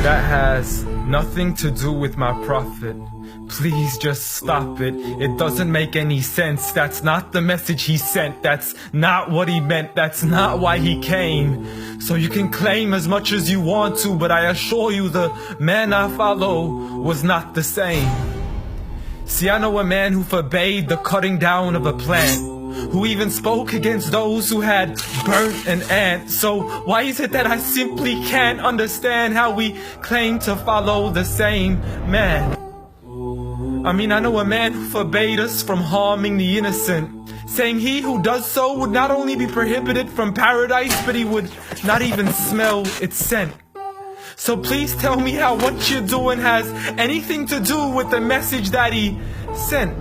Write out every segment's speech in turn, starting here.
That has nothing to do with my prophet. Please just stop it. It doesn't make any sense. That's not the message he sent. That's not what he meant. That's not why he came. So you can claim as much as you want to, but I assure you the man I follow was not the same. See, I know a man who forbade the cutting down of a plant, who even spoke against those who had burnt an ant. So why is it that I simply can't understand how we claim to follow the same man? I mean, I know a man who forbade us from harming the innocent, saying he who does so would not only be prohibited from paradise, but he would not even smell its scent. So please tell me how what you're doing has anything to do with the message that he sent.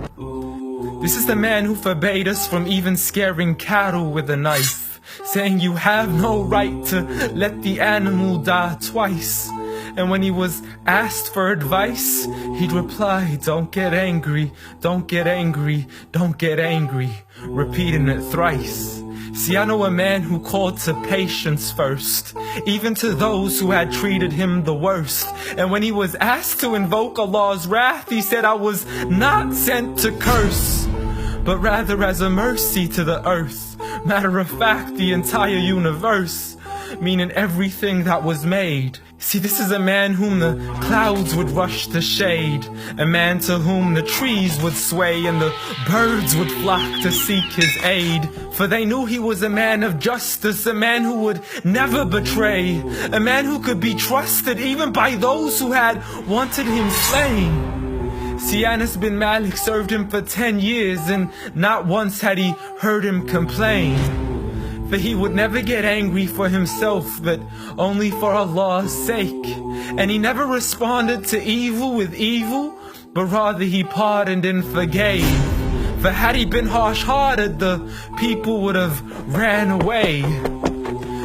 This is the man who forbade us from even scaring cattle with a knife, saying you have no right to let the animal die twice. And when he was asked for advice, he'd reply, don't get angry, don't get angry, don't get angry, repeating it thrice. See, I know a man who called to patience first, even to those who had treated him the worst. And when he was asked to invoke Allah's wrath, he said, I was not sent to curse, but rather as a mercy to the earth. Matter of fact, the entire universe, meaning everything that was made. See, this is a man whom the clouds would rush to shade, a man to whom the trees would sway and the birds would flock to seek his aid. For they knew he was a man of justice, a man who would never betray, a man who could be trusted even by those who had wanted him slain. See, Anas bin Malik served him for 10 years and not once had he heard him complain. For he would never get angry for himself, but only for Allah's sake. And he never responded to evil with evil, but rather he pardoned and forgave. For had he been harsh-hearted, the people would have ran away.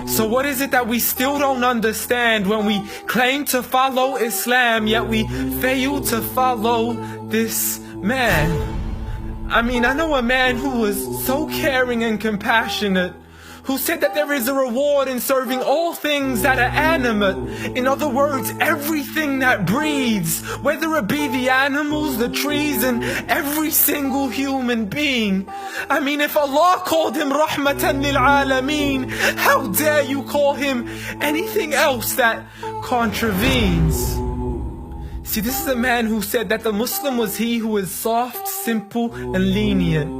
So what is it that we still don't understand when we claim to follow Islam, yet we fail to follow this man? I mean, I know a man who was so caring and compassionate, who said that there is a reward in serving all things that are animate. In other words, everything that breathes, whether it be the animals, the trees, and every single human being. I mean, if Allah called him Rahmatan lil Alameen, how dare you call him anything else that contravenes? See, this is a man who said that the Muslim was he who is soft, simple, and lenient.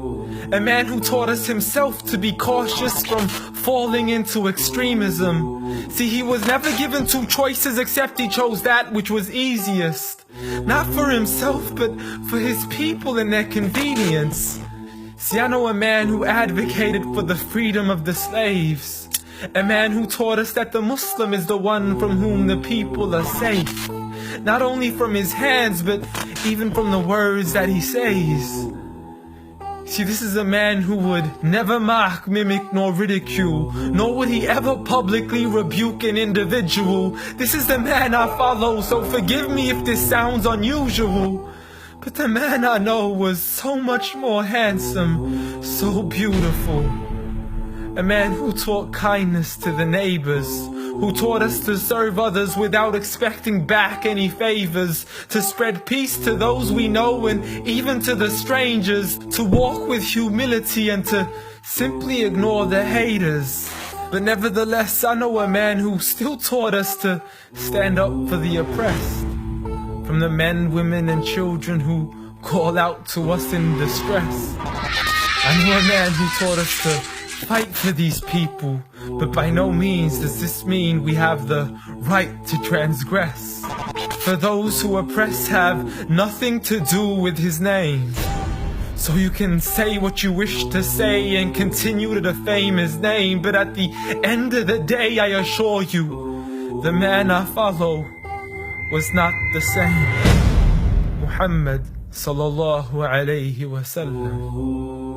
A man who taught us himself to be cautious from falling into extremism. See, he was never given two choices except he chose that which was easiest. Not for himself, but for his people and their convenience. See, I know a man who advocated for the freedom of the slaves. A man who taught us that the Muslim is the one from whom the people are safe. Not only from his hands, but even from the words that he says. See, this is a man who would never mock, mimic, nor ridicule, nor would he ever publicly rebuke an individual. This is the man I follow, so forgive me if this sounds unusual. But the man I know was so much more handsome, so beautiful. A man who taught kindness to the neighbors, who taught us to serve others without expecting back any favors, to spread peace to those we know and even to the strangers, to walk with humility and to simply ignore the haters. But nevertheless, I know a man who still taught us to stand up for the oppressed. From the men, women, and children who call out to us in distress. I know a man who taught us to fight for these people, but by no means does this mean we have the right to transgress. For those who oppress have nothing to do with his name. So you can say what you wish to say and continue to defame his name, but at the end of the day, I assure you, the man I follow was not the same. Muhammad sallallahu alayhi wa sallam.